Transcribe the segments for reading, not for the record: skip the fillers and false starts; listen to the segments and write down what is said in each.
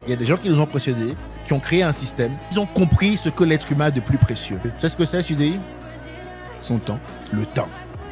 Il y a des gens qui nous ont précédés, qui ont créé un système. Ils ont compris ce que l'être humain a de plus précieux. Tu sais ce que c'est, Sudei? Son temps. Le temps.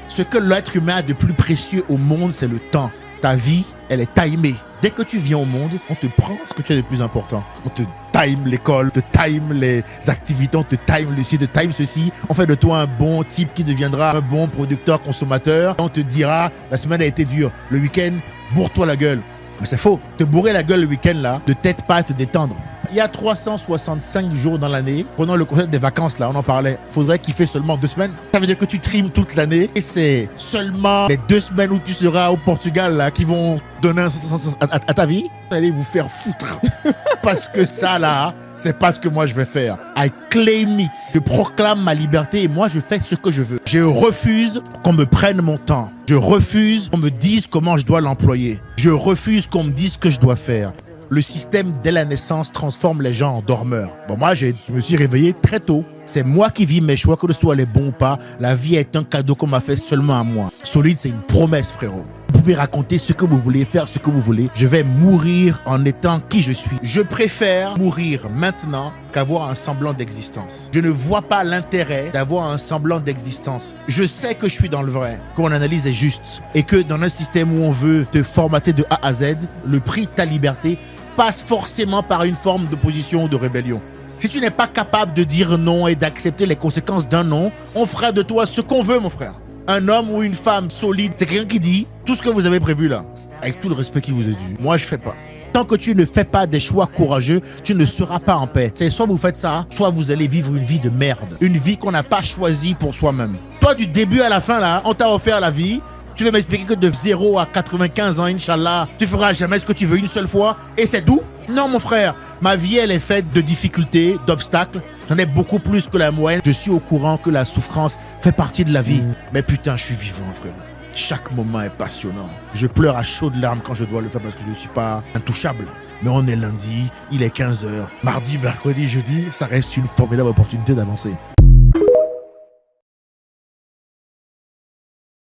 Ce que l'être humain a de plus précieux au monde, c'est le temps. Ta vie, elle est timée. Dès que tu viens au monde, on te prend ce que tu as de plus important. On te time l'école, on te time les activités, on te time le site, on te time ceci. On fait de toi un bon type qui deviendra un bon producteur, consommateur. On te dira, la semaine a été dure, le week-end, bourre-toi la gueule. Mais c'est faux. Te bourrer la gueule le week-end, là, de tête pas à te détendre. Il y a 365 jours dans l'année. Prenons le concept des vacances, là, on en parlait. Faudrait kiffer seulement 2 semaines. Ça veut dire que tu trimes toute l'année. Et c'est seulement les 2 semaines où tu seras au Portugal, là, qui vont donner un sens à ta vie. Vous allez vous faire foutre. Parce que ça, là, c'est pas ce que moi je vais faire. I claim it. Je proclame ma liberté et moi, je fais ce que je veux. Je refuse qu'on me prenne mon temps. Je refuse qu'on me dise comment je dois l'employer. Je refuse qu'on me dise ce que je dois faire. Le système, dès la naissance, transforme les gens en dormeurs. Bon, moi, je me suis réveillé très tôt. C'est moi qui vis mes choix, que ce soit les bons ou pas. La vie est un cadeau qu'on m'a fait seulement à moi. Solide, c'est une promesse, frérot. Vous pouvez raconter ce que vous voulez, faire ce que vous voulez. Je vais mourir en étant qui je suis. Je préfère mourir maintenant qu'avoir un semblant d'existence. Je ne vois pas l'intérêt d'avoir un semblant d'existence. Je sais que je suis dans le vrai, que mon analyse est juste et que dans un système où on veut te formater de A à Z, le prix de ta liberté passe forcément par une forme d'opposition ou de rébellion. Si tu n'es pas capable de dire non et d'accepter les conséquences d'un non, on fera de toi ce qu'on veut, mon frère. Un homme ou une femme solide, c'est quelqu'un qui dit tout ce que vous avez prévu là, avec tout le respect qui vous est dû. Moi, je fais pas. Tant que tu ne fais pas des choix courageux, tu ne seras pas en paix. C'est soit vous faites ça, soit vous allez vivre une vie de merde. Une vie qu'on n'a pas choisie pour soi-même. Toi, du début à la fin, là, on t'a offert la vie. Tu veux m'expliquer que de 0 à 95 ans, Inch'Allah, tu feras jamais ce que tu veux une seule fois et c'est doux? Non, mon frère. Ma vie, elle est faite de difficultés, d'obstacles. J'en ai beaucoup plus que la moyenne. Je suis au courant que la souffrance fait partie de la vie. Mais putain, je suis vivant, frère. Chaque moment est passionnant. Je pleure à chaudes larmes quand je dois le faire parce que je ne suis pas intouchable. Mais on est lundi, il est 15h. Mardi, mercredi, jeudi, ça reste une formidable opportunité d'avancer.